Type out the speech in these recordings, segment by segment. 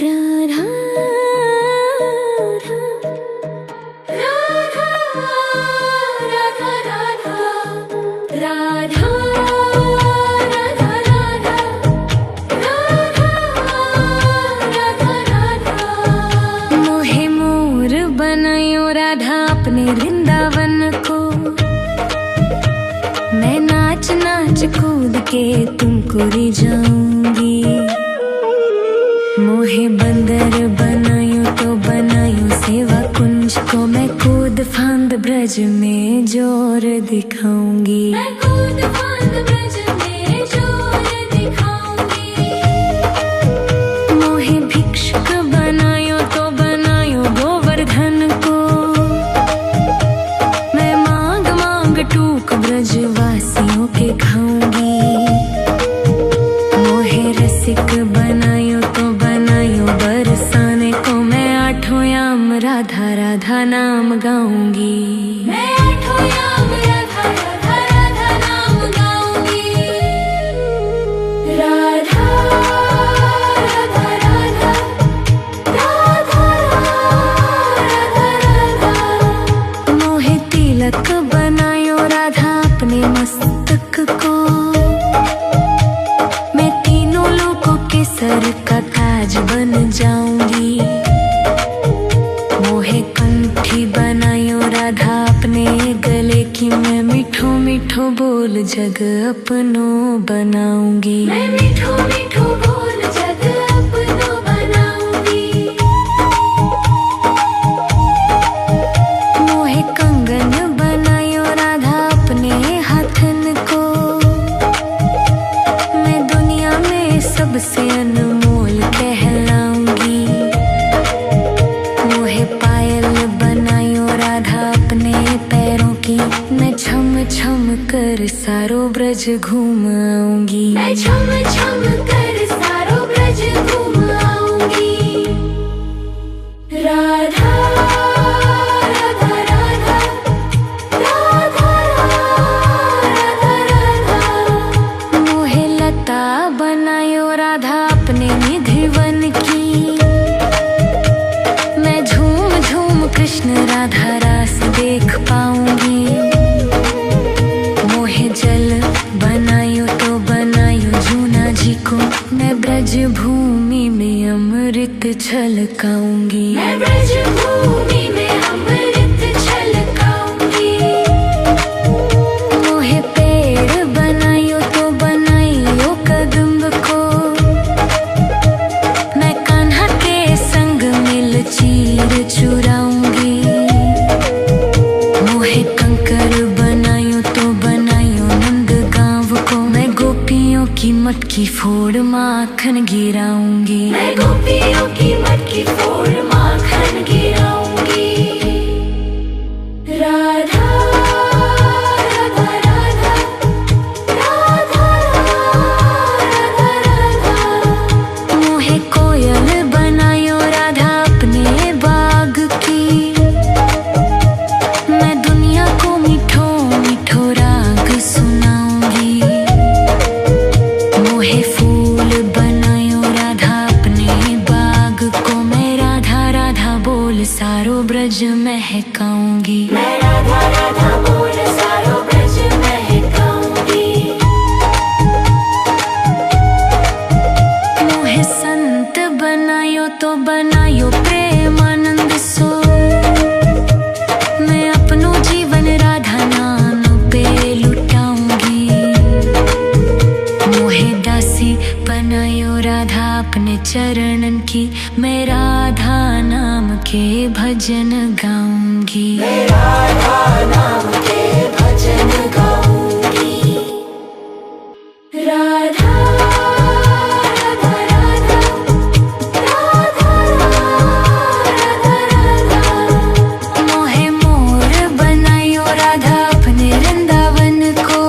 राधा राधा राधा राधा राधा राधा राधा राधा राधा मोहे मोर बनायो राधा अपने वृंदावन को। मैं नाच नाच कूद के तुमको रिझाऊंगी। मोहे बंदर बनायो तो बनायो सेवा कुंज को। मैं कूद फांद ब्रज में जोर दिखाऊंगी। मैं कूद फांद ब्रज में जोर दिखाऊंगी। मोहे भिक्षुक बनायो तो बनायो गोवर्धन को। मैं मांग मांग टूक ब्रज वासियों के खाऊंगी। मोहे रसिक बनायो तो बनायो बरसाने को। मैं आठों याम राधा राधा नाम गाऊंगी। मैं आठों याम राधा राधा राधा नाम गाऊंगी। राधा राधा राधा राधा राधा राधा मोहे तिलक बनायो राधा अपने मस्तक को। मैं तीनों लोगों के सर का ताज बन जाऊंगी। मोहे कंठी बनायो राधा अपने गले की। मैं मीठो मीठो बोल जग अपनो बनाऊंगी। मैं मीठो मीठो बोल जग अपनो बनाऊंगी। मोहे कंगन बनायो राधा अपने हाथन को। मैं दुनिया में सबसे अनमोल कहलाऊंगी। मोहे पायल बनायो राधा अपने पैरों की। मैं छम छम कर सारो ब्रज घूम आऊंगी। मैं छम छम कर सारो ब्रज घूम आऊंगी। राधा राधा राधा राधा राधा राधा मोहे लता बनायो राधा अपने निधिवन की। मैं झूम झूम कृष्ण राधा रास देख पाऊंगी। मोहे जल बनायो तो बनायो जूना जी को। मैं ब्रज भूमि में अमृत छलकाऊंगी। मैं ब्रज भूमि में अमृत छलकाऊंगी। मोहे पेड़ बनायो तो बनायो कदम्ब को। मैं कान्हा के संग मिल चीर चुराऊंगी। मोहे कंकर बनायो तो बनायो नंद गांव को। मैं गोपियों की मटकी फोड़ माखन गिराऊंगी। मैं गोपियों की मटकी फोड़ माखन गिराऊंगी। राधा राधा राधा राधा राधा राधा मोहे कोयल बनायो राधा अपने बाग की। मैं दुनिया को मीठो मीठो राग सुनाऊंगी। मोहे फूल बनायो राधा अपने बाग को। मैं राधा राधा बोल सारो ब्रज महकाऊंगी। मैं राधा राधा बोल सारो ब्रज महकाऊंगी। मोहे संत बनायो तो बनायो प्रेमानंद सो। मैं अपनो जीवन राधा नाम पे लुटाऊंगी। मोहे दासी बनायो राधा अपने चरणन की। मैं राधा नाम के भजन गाऊंगी। मैं राधा नाम के भजन गाऊंगी। राधा राधा राधा राधा राधा राधा मोहे मोर बनायो राधा अपने वृंदावन को।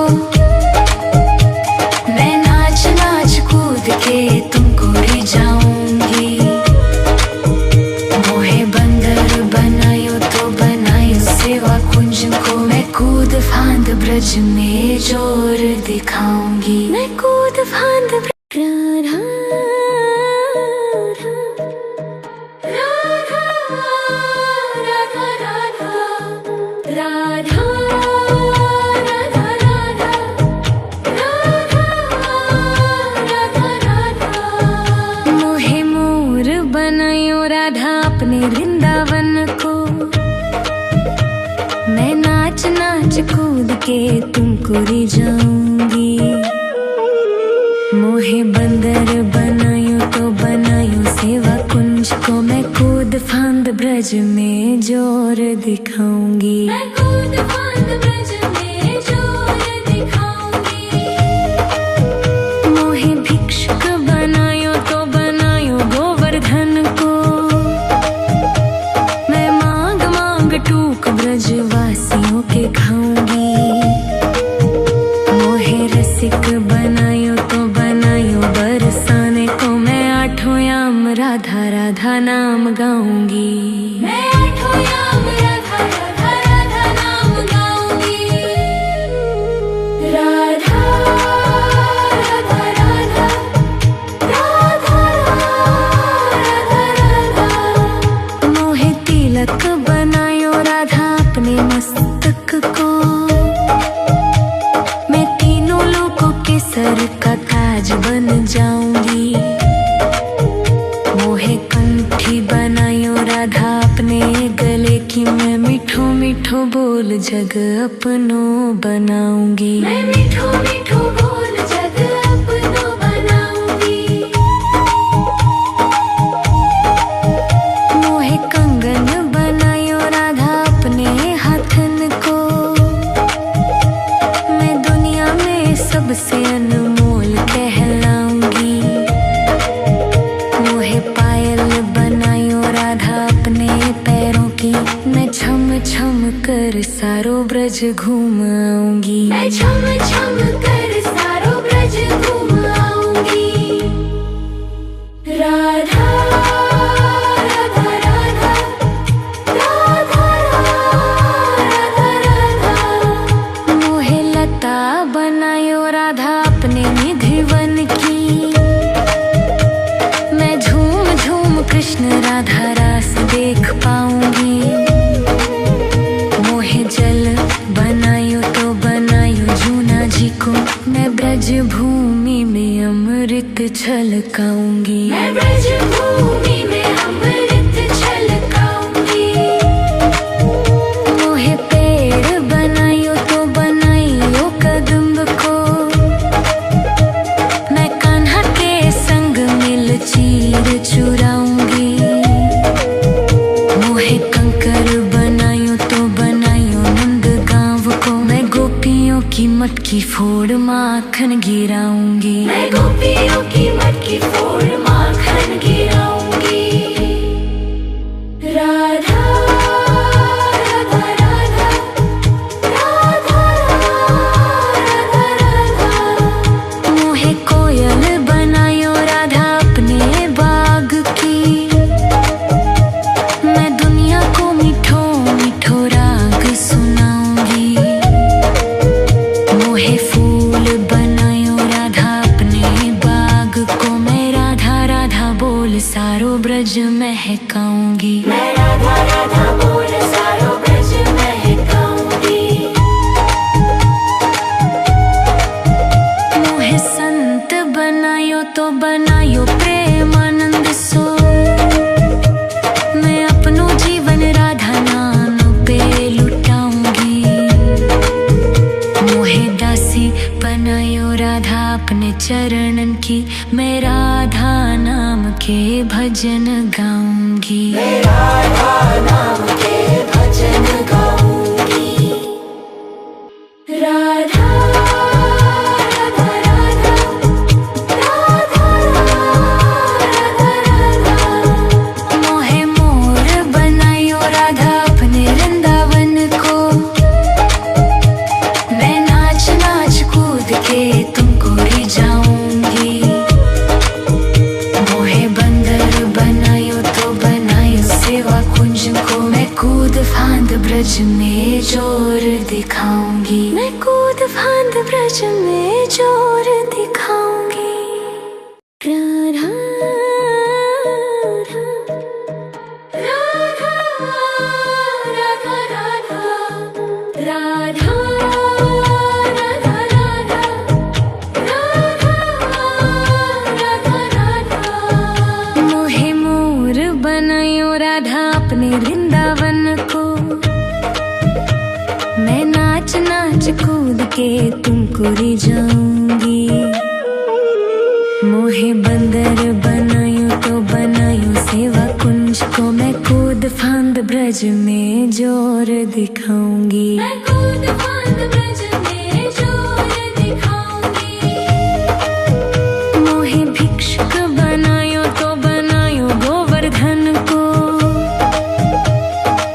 मैं नाच नाच कूद के तुमको रिझाऊंगी। मोहे बंदर बनायो तो बनायो सेवा कुंज को। मैं कूद फांद ब्रज बनायो राधा अपने वृंदावन को। मैं नाच नाच कूद के तुमको रिझाऊंगी। मोहे बंदर बनायो तो बनायो सेवा कुंज को। मैं कूद फांद ब्रज में जोर दिखाऊंगी। मैं कूद फांद ब्रज में जोर दिखाऊंगी। मोहे भिक्षुक बनायो तो बनायो गोवर्धन को। मैं मांग मांग टूक ब्रजवासियों के खाऊंगी। मोहे रसिक बनायो तो बनायो बरसाने को। मैं आठों याम राधा राधा नाम गाऊंगी। मैं आठों याम राधा राधा राधा नाम गाऊंगी। राधा राधा राधा राधा राधा राधा। मोहे तिलक बनायो राधा अपने मस्तक को। मैं तीनों लोगों के सर का ताज बन जाऊंगी। मोहे कंठी बनायो राधा अपने गले की। मैं मीठो मीठो बोल जग अपनो बनाऊंगी। मैं मीठो मीठो बोल जग अपनो बनाऊंगी। मोहे कंगन बनायो राधा अपने हाथन को। मैं दुनिया में सबसे अनमोल कहलाऊंगी। मोहे पायल बनायो राधा अपने पैरों की। मैं छम छम कर सारो ब्रज घूम आऊंगी। मैं छम छम कर सारो ब्रज घूम आऊंगी। राधा राधा राधा राधा राधा राधा। मोहे लता बनायो राधा अपने निधिवन की। मैं झूम झूम कृष्ण राधा रास देख पाऊंगी। मोहे जल बनायो तो बनायो जूना जी को। मैं ब्रज भूमि में अमृत छलकाऊंगी। मैं ब्रज भूमि में अमृत छलकाऊंगी। मोहे पेड़ बनायो तो बनायो कदम्ब को। मैं कान्हा के संग मिल चीर चुराऊंगी। मोहे कंकर बनायो तो बनायो नंद गांव को। मैं गोपियों की मटकी फोड़ माखन गिराऊंगी। मैं गोपियों की मटकी फोड़ माखन गिराऊंगी। राधा राधा राधा राधा राधा राधा। मोहे कोयल बनायो राधा अपने बाग की। मैं दुनिया को मीठो मीठो राग सुनाऊंगी। मोहे फूल बनायो राधा अपने बाग को। मैं राधा राधा बोल सारो ब्रज महकाऊंगी। मैं राधा राधा बोल सारो ब्रज महकाऊंगी। मोहे संत बनायो तो बनायो प्रेमानंद सो। मैं अपनो जीवन राधा नाम पे लुटाऊंगी। मोहे दासी बनायो राधा अपने चरणन की। मैं राधा नाम के भजन गाऊंगी। मैं राधा नाम के भजन गाऊंगी। राधा राधा राधा राधा राधा राधा। मोहे मोर बनायो राधा अपने वृंदावन को। मैं नाच नाच कूद के तुमको रिझाऊंगी। मोहे बंदर बनायो तो बनायो सेवा कुंज को। मैं कूद फांद ब्रज में जोर दिखाऊंगी। मैं कूद फांद ब्रज में जोर दिखाऊंगी। राधा राधा राधा राधा राधा राधा राधा राधा राधा। मोहे मोर तुमको रिझाऊंगी। मोहे बंदर बनायो तो बनायो सेवा कुंज को, मैं कूद फांद ब्रज में जोर दिखाऊंगी। मैं कूद फांद ब्रज में जोर दिखाऊंगी। मोहे भिक्षुक बनायो तो बनायो गोवर्धन को,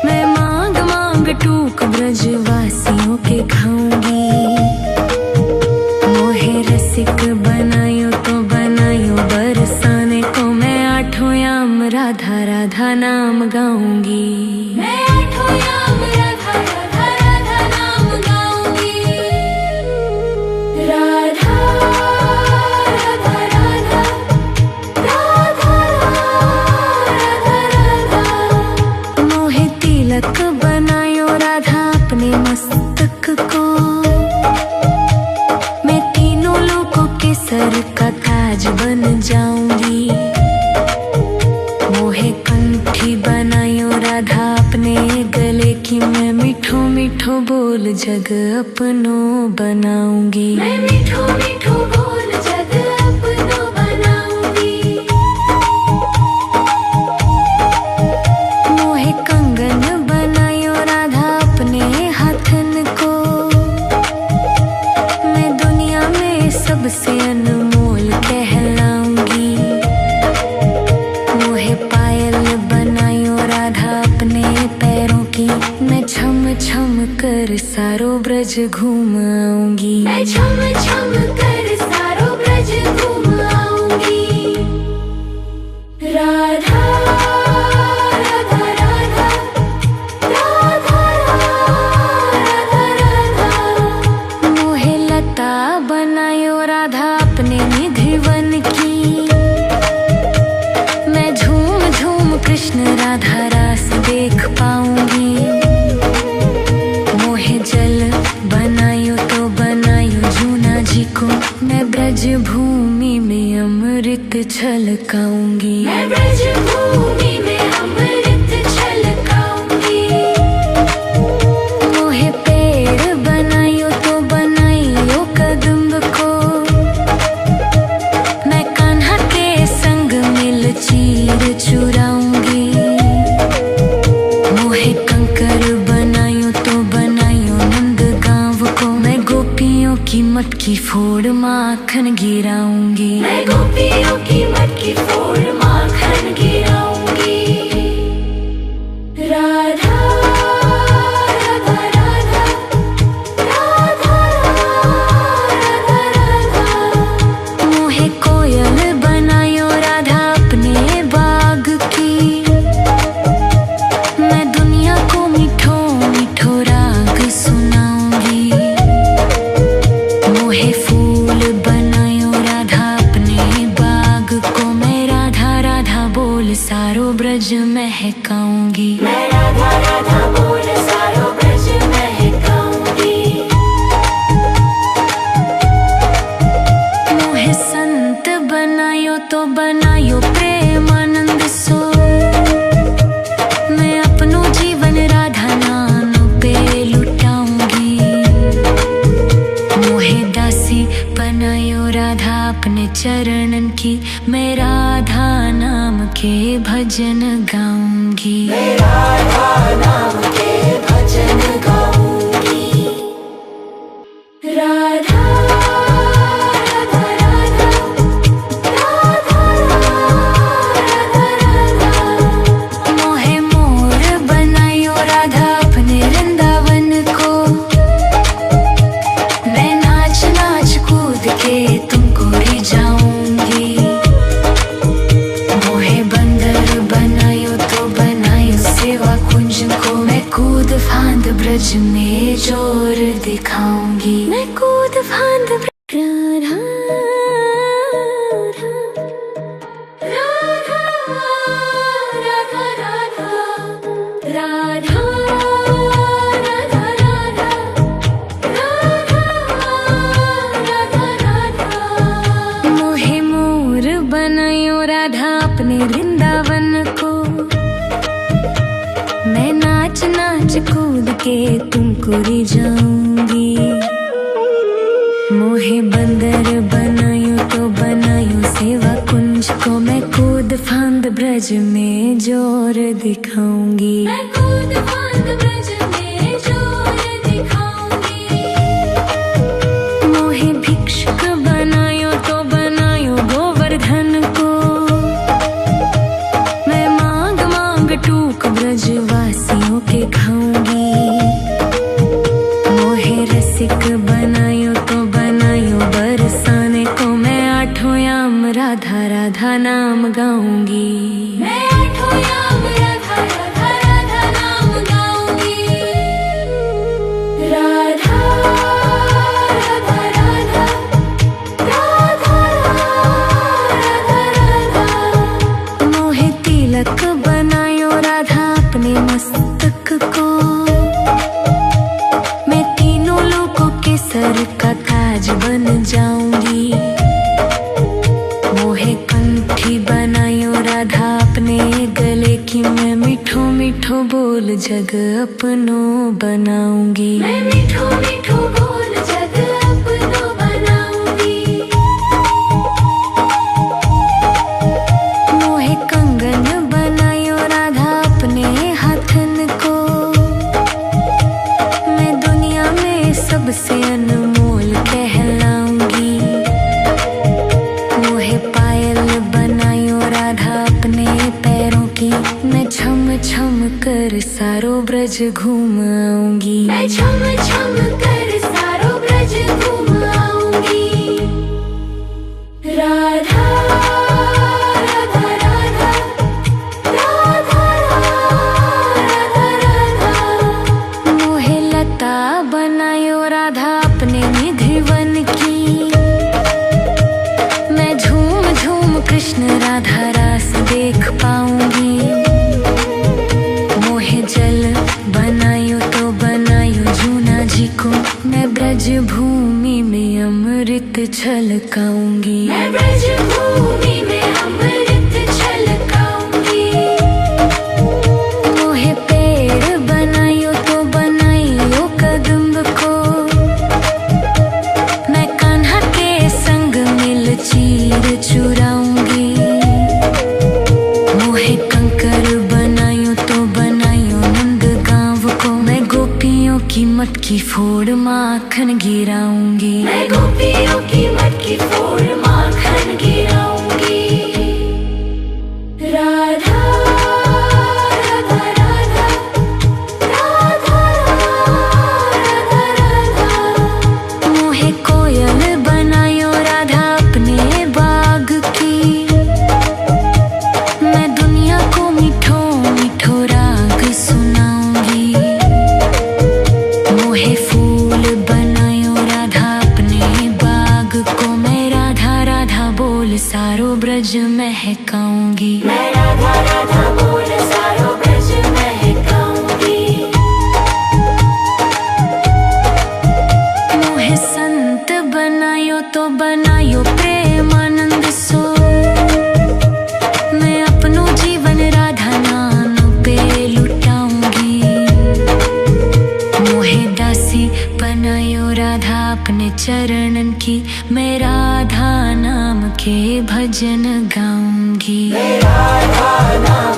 मैं मांग मांग टूक ब्रजवासियों के खाऊंगी। मोहे रसिक बनायो तो बनायो बरसाने को, मैं आठों याम राधा राधा नाम गाऊंगी। मैं आठों याम राधा राधा राधा नाम गाऊंगी। राधा राधा राधा राधा राधा राधा। मोहे तिलक बनायो राधा अपने मस्तक को, मैं तीनों लोगों के सर का ताज बन जाऊंगी। मोहे कंठी बनायो राधा अपने गले की, मैं मीठो मीठो बोल जग अपनो बनाऊंगी। मैं मीठो मीठो बोल जग अपनो बनाऊंगी। मोहे कंगन बनायो राधा अपने हाथन को, मैं दुनिया में सबसे अनमोल कहलाऊंगी। मोहे पायल बनायो राधा अपने पैरों की, मैं छम छम कर सारो ब्रज घूम आऊंगी। मैं छम छम कर सारो ब्रज घूम आऊंगी। राधा राधा राधा राधा राधा राधा। मोहे लता बनायो राधा अपने निधिवन की, मैं झूम झूम कृष्ण राधा रास देख पाऊंगी। मोहे जल बनायो तो बनायो जूना जी को, मैं ब्रज भूमि में अमृत छलकाऊंगी। मैं ब्रज भूमि में अमृत छलकाऊंगी। मोहे पेड़ बनायो तो बनायो कदम्ब को, मैं कान्हा के संग मिल चीर चुराऊंगी। मोहे कंकर बनायो तो बनायो नंद गांव को, मैं गोपियों की मटकी फोड़ माखन गिराऊंगी। मैं गोपियों की मटकी फोड़ माखन गिराऊंगी। राधा राधा राधा राधा राधा राधा। मोहे कोयल बनायो राधा अपने बाग की, मैं दुनिया को मीठो मीठो राग सुनाऊंगी। मोहे फूल बनायो राधा अपने बाग को, मैं राधा राधा बोल सारो ब्रज महकाऊंगी। मैं राधा राधा बोल सारो ब्रज महकाऊंगी। मोहे संत बनायो तो बनायो प्रेमानंद सो, मैं अपनो जीवन राधा नाम पे लुटाऊंगी। मोहे दासी बनायो राधा अपने चरणन की, मैं राधा नाम के भजन गाऊंगी। मैं राधा नाम के भजन गाऊंगी। राधा राधा राधा राधा राधा राधा। मोहे मोर बनायो राधा अपने वृंदावन को, मैं नाच नाच कूद के तुमको रिझाऊंगी। मोहे बंदर बनायो तो बनायो सेवा कुंज को, मैं कूद फांद ब्रज में जोर दिखाऊंगी। मैं कूद फांद राधा राधा राधा राधा राधा राधा राधा राधा राधा राधा। मोहे मोर बनायो राधा अपने वृंदावन को, मैं नाच नाच कूद के तुमको रिझाऊंगी। मोहे बंदर बनायो तो बनायो सेवा कुंज को, मैं कूद फांद ब्रज में जोर दिखाऊंगी। मैं कूद फांद ब्रज में जोर दिखाऊंगी। मोहे भिक्षुक बनायो तो बनायो गोवर्धन को, मैं मांग मांग टूक ब्रजवासियों के खाऊंगी। मोहे रसिक बनायो तो बनायो बरसाने को, मैं आठों याम राधा राधा नाम गाऊंगी। मैं आठों याम राधा राधा राधा नाम गाऊंगी। राधा राधा राधा राधा राधा राधा। मोहे तिलक बनायो राधा अपने मस्तक को, मैं तीनों लोगों के सर का ताज बन जाऊंगी। मोहे कंठी बनायो राधा अपने गले की, मैं मीठो मीठो बोल जग अपनो बनाऊंगी। मैं मीठो मीठो बोल जग अपनो बनाऊंगी। मोहे कंगन बनायो राधा अपने हाथन को, मैं दुनिया में सबसे अनमोल कहलाऊंगी। मोहे पायल बनायो राधा अपने पैरों की, मैं छम छम कर सारो ब्रज घूम आऊंगी। मैं छम छम कर सारो ब्रज घूम आऊंगी। राधा राधा राधा राधा राधा राधा। मोहे लता बनायो राधा अपने निधि वन की, मैं झूम झूम कृष्ण राधा रास देख पाऊंगी। मोहे जल बनायो तो बनायो जूना जी को, मैं ब्रज भूमि में अमृत छलकाऊंगी। मैं ब्रज भूमि में अमृत छलकाऊंगी। मोहे पेड़ बनायो तो बनायो कदम्ब को, मैं कान्हा के संग मिल चीर चुराऊंगी। मोहे कंकर बनायो तो बनायो नंद गांव को, मैं गोपियों की मटकी फोड़ माखन गिराऊंगी। मैं गोपियों की मटकी फोड़ माखन गिराऊंगी। राधा राधा राधा राधा राधा राधा। मोहे कोयल बनायो राधा अपने बाग की, मैं दुनिया को मीठो मीठो राग सुनाऊंगी। मोहे फूल बनायो राधा अपने बाग को, मैं राधा राधा बोल सारो ब्रज महकाऊंगी। मैं राधा राधा बोल सारो ब्रज महकाऊंगी। मोहे संत बनायो तो बनायो प्रेमानंद सो, मैं अपनो जीवन राधा नाम पे लुटाऊंगी। मोहे दासी बनायो राधा अपने चरणन की, मैं राधा नाम के भजन गाऊंगी। मैं राधा नाम